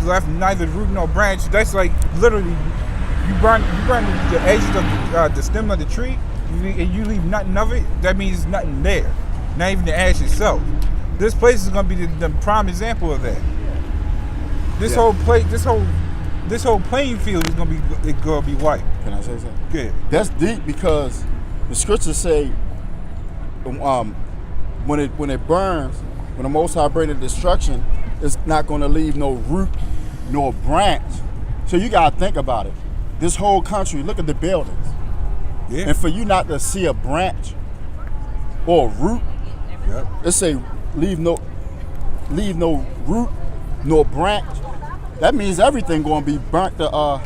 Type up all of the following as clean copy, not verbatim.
left neither root nor branch. That's like literally you burn the edges of the stem of the tree, and you leave nothing of it. That means nothing there, not even the ash itself. This place is gonna be the prime example of that. This whole playing field is gonna be white. Can I say something? Good. That's deep because the scriptures say, when it burns, when the Most High brings the destruction, it's not going to leave no root nor branch. So you got to think about it. This whole country, look at the buildings. Yeah. And for you not to see a branch or a root, Yep. it say leave no root nor branch. That means everything going to be burnt to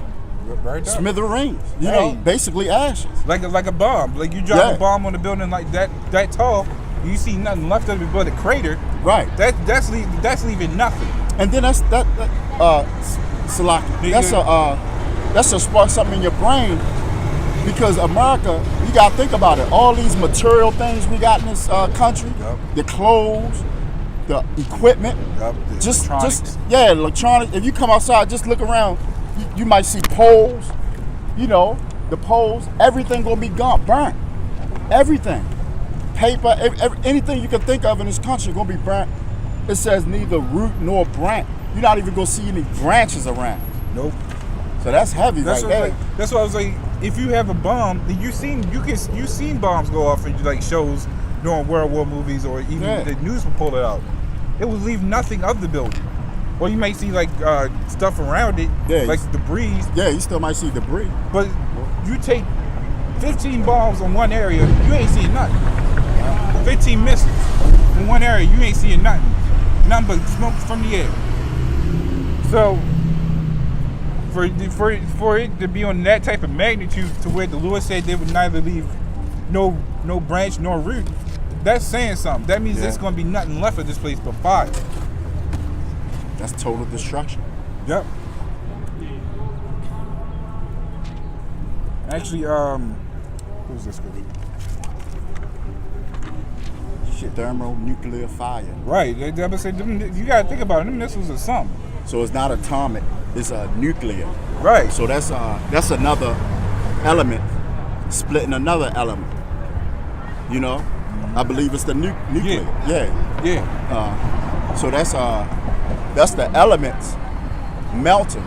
smithereens. You know, basically ashes. Like a bomb. Like you drop a bomb on a building like that tall, you see nothing left of it but a crater. Right. That's leaving nothing. And then that's a spark something in your brain, because America, you gotta think about it. All these material things we got in this country, the clothes, the equipment, electronics. If you come outside, just look around, you might see poles. You know, the poles, everything gonna be burnt. Everything. Paper, anything you can think of in this country gonna be burnt. It says neither root nor branch. You're not even gonna see any branches around. Nope. So that's heavy right there. That's why I was like, if you have a bomb, you've seen bombs go off in like shows during World War movies, or even the news will pull it out. It will leave nothing of the building. Well, you might see like stuff around it, like debris. Yeah, you still might see debris. But you take 15 bombs on one area, you ain't seeing nothing. 15 missiles in one area, you ain't seeing nothing. Nothing but smoke from the air. So for it to be on that type of magnitude, to where the Lord said they would neither leave no branch nor root, that's saying something. That means there's going to be nothing left of this place but fire. That's total destruction. Yep. Actually, who's this scripture? Shit, thermonuclear fire. Right. You gotta think about it. Them missiles are something. So it's not atomic. It's nuclear. Right. So that's another element splitting another element. You know, I believe it's the nuclear. Yeah. So that's the elements melting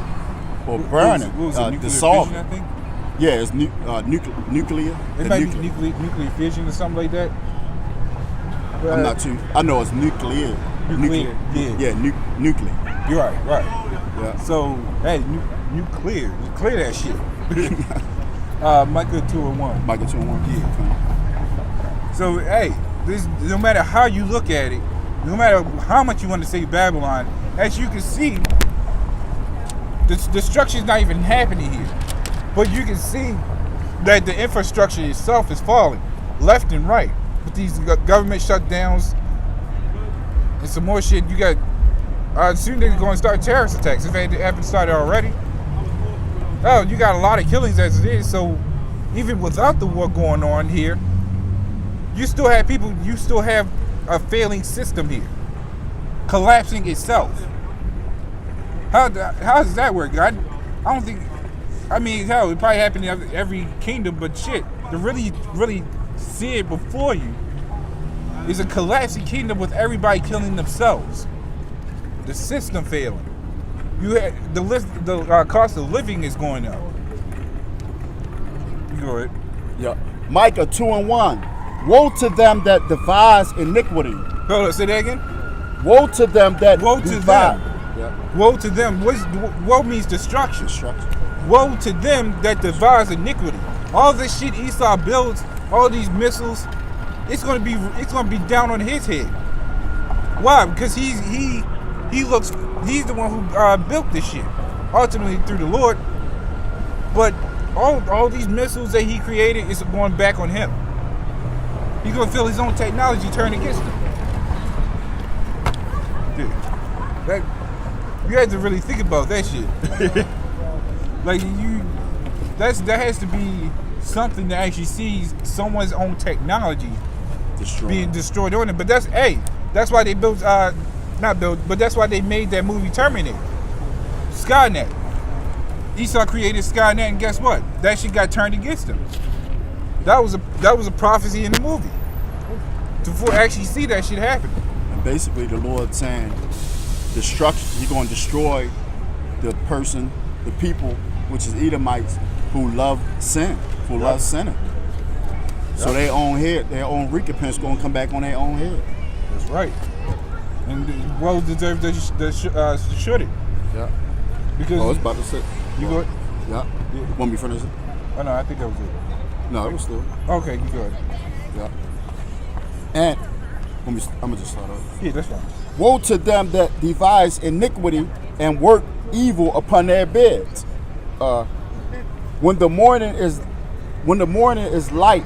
or burning, dissolving. Fission, I think? Yeah, it's nuclear. It might be nuclear fission or something like that. I'm not too. I know it's nuclear. Nuclear. Yeah, nuclear. You're right. Yeah. So, hey, nuclear. Clear that shit. Micah 2:1. Micah 2:1. Yeah. Okay. So, hey, no matter how you look at it, no matter how much you want to say Babylon, as you can see, the destruction is not even happening here. But you can see that the infrastructure itself is falling left and right. With these government shutdowns and some more shit, you got soon they're going to start terrorist attacks if they haven't started already. Oh, you got a lot of killings as it is. So even without the war going on here, you still have people. You still have a failing system here, collapsing itself. How does that work? I don't think. I mean, hell, it probably happened in every kingdom, but shit, to really see it before you is a collapsing kingdom with everybody killing themselves. The system failing. You had the cost of living is going up. You go ahead. Yeah. Micah 2:1. Woe to them that devise iniquity. Hold on, say that again. Woe to them that woe to divide. them. Yeah. Woe to them. Woe means destruction. Woe to them that devise iniquity. All this shit Esau builds, all these missiles, it's gonna be down on his head. Why? Because he's the one who built this shit, ultimately through the Lord. But all these missiles that he created is going back on him. He's gonna feel his own technology turn against him. Dude, you have to really think about that shit. Like that has to be something that actually sees someone's own technology being destroyed on it. But that's why they built but that's why they made that movie Terminator. Skynet. Esau created Skynet, and guess what? That shit got turned against him. That was a prophecy in the movie. To actually see that shit happen. And basically, the Lord saying, destruction. He's going to destroy the person, the people, which is Edomites, who love sin, who love sinning. So their own head, their own recompense going to come back on their own head. That's right. And well deserved the should it. Yeah. Because I was about to say. You good? Yeah. Want me to finish it? Oh no, I think that was it. No, it was still. Okay, you good. Yeah. And I'm gonna just start over. Yeah, that's fine. Woe to them that devise iniquity and work evil upon their beds. When the morning is light,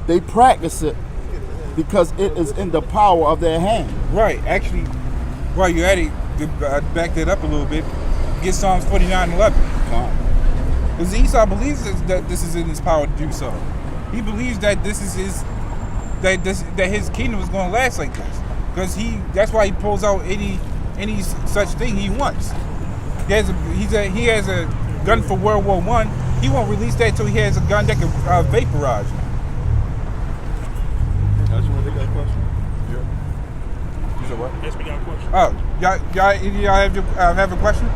they practice it because it is in the power of their hand. Right. Actually, while you're at it, to back that up a little bit, get Psalms 49:11. Because Esau believes that this is in his power to do so. He believes that this is that his kingdom is going to last like this. Because that's why he pulls out any such thing he wants. He has a gun for World War I. He won't release that until he has a gun that can vaporize you. I just want to take that question. Yeah. You said what? Yes, we got a question. Oh, y'all have a question?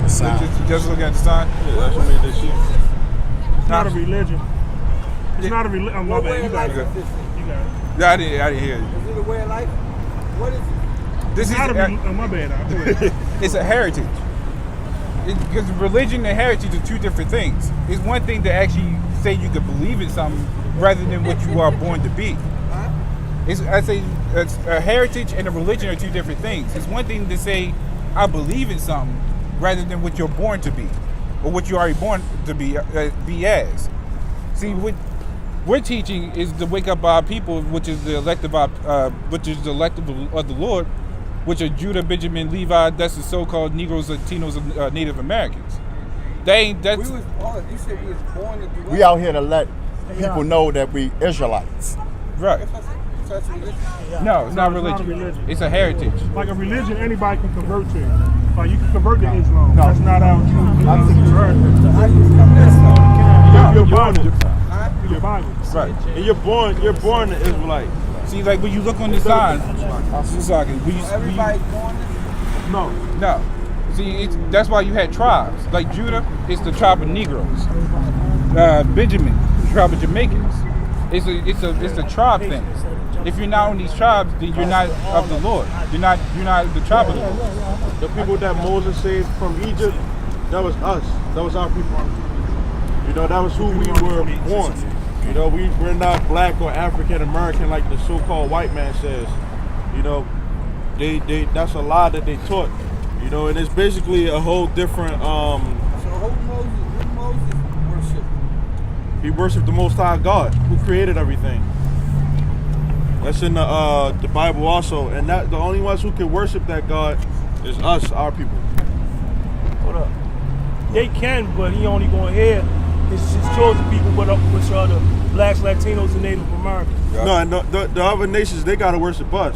The sign. Just look at the sign. Yeah, that's what made that shit. It's not a religion. It's not a religion. Oh, my bad. You got it. Okay. You got it. Yeah, I didn't hear you. Is it a way of life? What is it? This It's not a religion. My bad. Go ahead. It's a heritage. Because religion and heritage are two different things. It's one thing to actually say you could believe in something rather than what you are born to be. I say it's a heritage and a religion are two different things. It's one thing to say I believe in something rather than what you're born to be or what you already born to be as. See, what we're teaching is to wake up our people, which is the elective of the Lord, which are Judah, Benjamin, Levi. That's the so-called Negroes, Latinos, Native Americans. You said we was born to do what? We out here to let people know that we Israelites. Right. So that's religion? No, it's not It's not a religion. religion. It's a heritage. Like a religion, anybody can convert to. Like you can convert to Islam. No. That's not our truth. I think it's So how you come this? Your Bible. Your Bible. Right. And you're born an Israelite. See, like when you look on the sign, Everybody's born this? No. See, that's why you had tribes. Like Judah, it's the tribe of Negroes. Benjamin, the tribe of Jamaicans. It's a tribe thing. If you're not on these tribes, then you're not of the Lord. You're not the tribe of the Lord. The people that Moses saved from Egypt, that was us. That was our people. You know, that was who we were born. You know, we're not black or African American like the so-called white man says. You know, they that's a lie that they taught. You know, and it's basically a whole different. So who Moses worship? He worshipped the Most High God, who created everything. That's in the Bible also, and that the only ones who can worship that God is us, our people. Hold up. They can, but he only going here. It's his chosen people, which are the blacks, Latinos, and Native Americans. Yeah. No, and the other nations, they gotta worship us.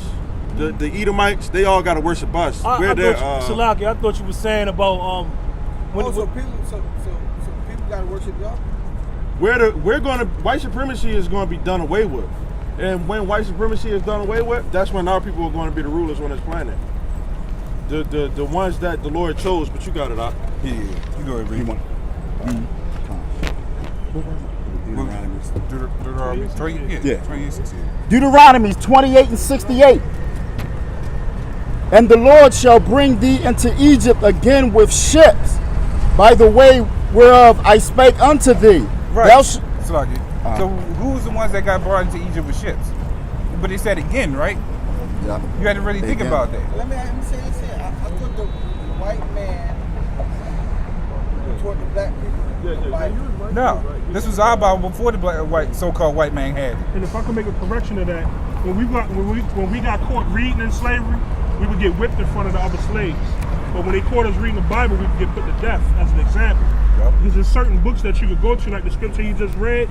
The Edomites, they all gotta worship us. Salaki, I thought you were saying about So people gotta worship y'all? White supremacy is gonna be done away with. And when white supremacy is done away with, that's when our people are going to be the rulers on this planet. The ones that the Lord chose, but you got it out. Yeah. You go ahead, read. Deuteronomy 28. Yeah. 28:68. Deuteronomy 28 and 68. And the Lord shall bring thee into Egypt again with ships, by the way whereof I spake unto thee. Right. So who's the ones that got brought into Egypt with ships? But it said again, right? Yeah. You had to really think about that. Let me say this here. I thought the white man taught the black people the Bible. No, this was our Bible before the so-called white man had it. And if I can make a correction to that, when we got caught reading in slavery, we would get whipped in front of the other slaves. But when they caught us reading the Bible, we would get put to death as an example. Yep. Because there's certain books that you could go to, like the scripture you just read.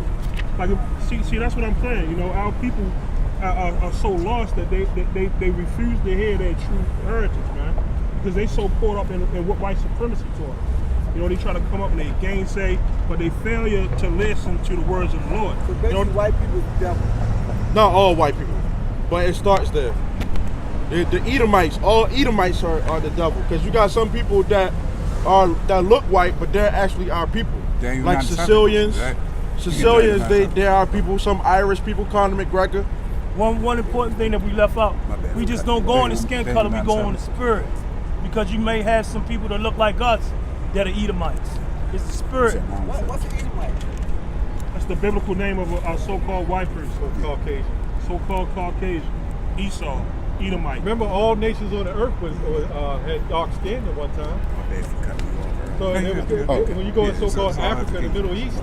Like, see, that's what I'm saying. You know, our people, are so lost that they refuse to hear their true heritage, man, because they so caught up in what white supremacy taught. You know, they try to come up and they gainsay, but they failure to listen to the words of the Lord. So basically, white people is the devil. Not all white people, but it starts there. The Edomites, all Edomites are the devil, because you got some people that look white, but they're actually our people. Damn, like Sicilians. Sicilians, they're our people. Some Irish people, Conor McGregor. One important thing that we left out, we just don't go on the skin color, we go on the spirit. Because you may have some people that look like us that are Edomites. It's the spirit. What's an Edomite? That's the biblical name of a so-called white person. Caucasian. So-called Caucasian. Esau, Edomite. Remember, all nations on the earth had dark skin at one time. So when you go in so-called Africa and the Middle East,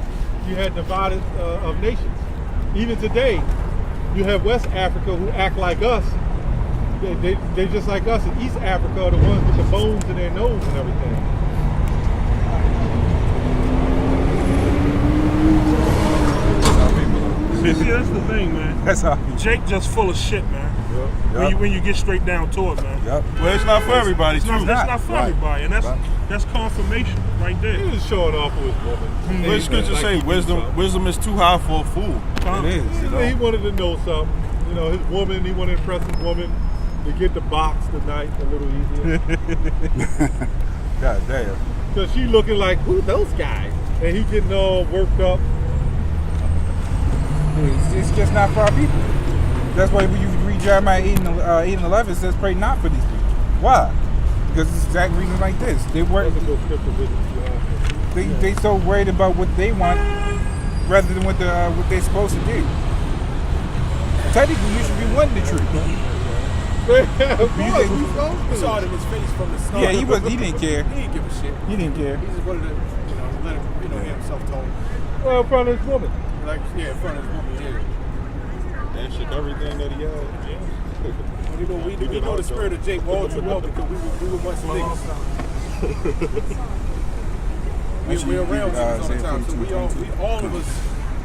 you had divided of nations. Even today, you have West Africa who act like us. They're just like us. And East Africa are the ones with the bones in their nose and everything. See, that's the thing, man. That's how. Jake just full of shit, man. Yep. When you get straight down to it, man. Yep. Well, it's not for everybody, It's too. not for everybody, and that's confirmation right there. He was showing off with his woman. What the scripture say? Wisdom is too high for a fool. It is. You know? He wanted to know something. You know, his woman, he wanted to impress his woman to get the box tonight a little easier. God damn. Because she looking like, who those guys? And he getting all worked up. It's just not for our people. That's why when you read Jeremiah 8 and 11, it says pray not for these people. Why? Because it's exact reasons like this. They so worried about what they want rather than what they're supposed to do. Technically, you should be wanting the truth. We saw it in his face from the start. Yeah, he didn't care. He didn't give a shit. He didn't care. He just wanted to, let him, hear himself talk. Well, in front of his woman. Like, yeah, in front of his woman, yeah. That shit, everything that he had. We know the spirit of Jake all too well because we were once niggas. We're around niggas all the time, so we all of us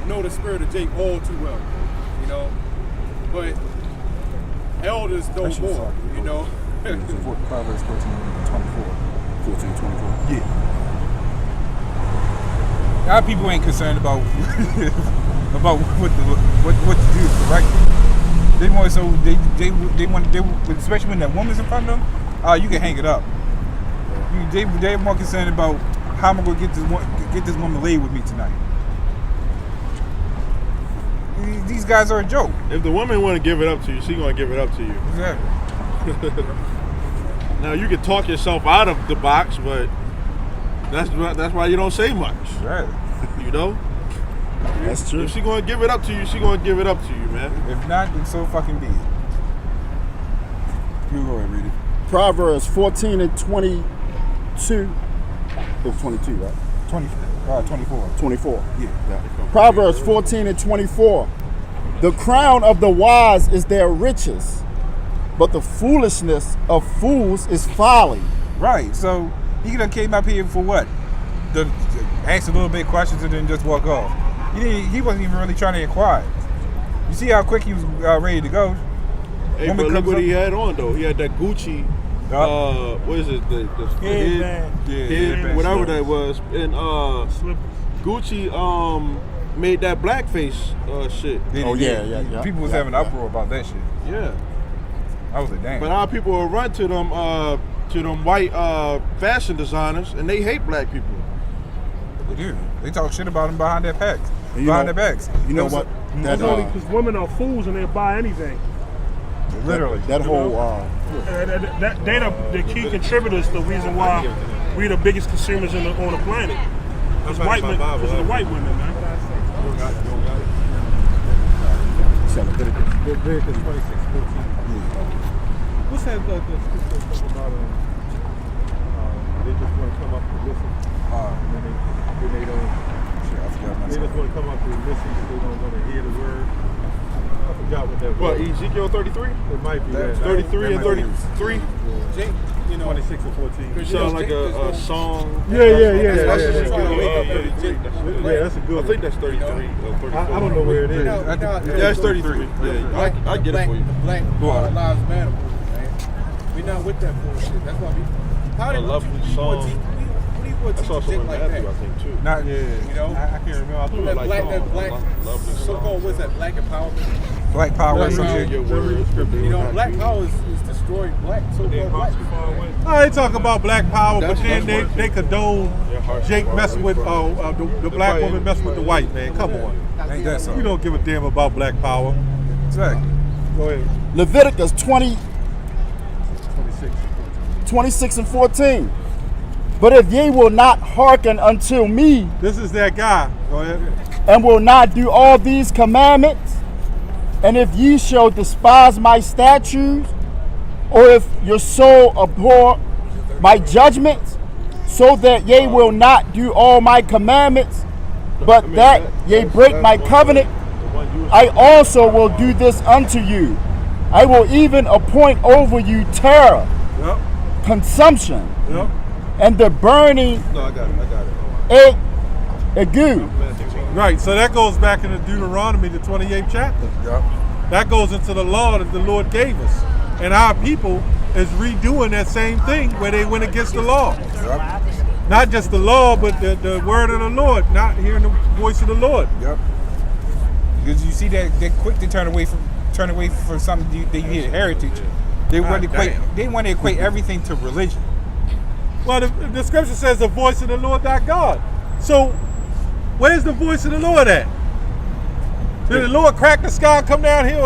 know the spirit of Jake all too well, But elders know more, Proverbs 14:24. Yeah. Our people ain't concerned about about what to do correctly. They more so they want, especially when that woman's in front of them. You can hang it up. They're more concerned about how am I gonna get this woman laid with me tonight. These guys are a joke. If the woman want to give it up to you, she gonna give it up to you. Exactly. Now you can talk yourself out of the box, but that's why you don't say much. Right. That's true. If she gonna give it up to you, she gonna give it up to you, man. If not, then so fucking be it. You go ahead, read it. Proverbs 14:22. It's 22, right? 24. 24. Yeah. Proverbs 14:24. The crown of the wise is their riches, but the foolishness of fools is folly. Right. So he done came up here for what? To ask a little bit of questions and then just walk off. He wasn't even really trying to inquire. You see how quick he was ready to go. Hey, but look what he had on though. He had that Gucci. What is it? The head, whatever that was. And Gucci made that blackface shit. Yeah. People was having an uproar about that shit. Yeah. I was like, damn. But our people will run to them white fashion designers, and they hate black people. They do. They talk shit about them behind their backs. You Behind their backs. You know what? That's only because women are fools and they'll buy anything. Literally. That whole They the key contributors to the reason why we're the biggest consumers on the planet. Because because of the white women, man. Leviticus 26:14. What's that scripture about? They just want to come up to listen. And then they don't. Shit, I forgot They just want to come up to listen. They don't want to hear the word. forgot what that What, was. Ezekiel 33? It might be that. 33 and 33? Jake, you know, 26 and 14. You sound like a song. Yeah. That's That's a good I think that's 33 or 34. I don't know where it is. Yeah, it's 33. Yeah, I get it for you. The Black Lives Matter movement, man. We're not with that bullshit. That's why we. How did A lovely song. That's also in like Matthew, that? I think, too. Not You know, I can't remember. I thought that black, lovely song. so-called, what's that, black empowerment? Black Power or That's something. right. Your words. You know, black power is destroying black, so-called black people. they talk about black power, but That's then worse. they condone Yeah, harsh Jake words. messing with the black woman messing with the white man. Come on. Ain't that so? You don't give a damn about black power. Exactly. Go ahead. Leviticus 20, 26. 26 and 14. But if ye will not hearken unto me, This is that guy. Go ahead. and will not do all these commandments, and if ye shall despise my statutes, or if your soul abhor my judgments, so that ye will not do all my commandments, but that ye break my covenant, I also will do this unto you. I will even appoint over you terror, Yep. consumption, Yep. and the burning No, I got it. ague. Right. So that goes back into Deuteronomy, the 28th chapter. Yep. That goes into the law that the Lord gave us. And our people is redoing that same thing where they went against the law. Yep. Not just the law, but the word of the Lord, not hearing the voice of the Lord. Yep. Because you see that they're quick to turn away from something that you hear heritage. They want to equate everything to religion. Well, the scripture says the voice of the Lord thy God. So, where's the voice of the Lord at? Did the Lord crack the sky and come down here?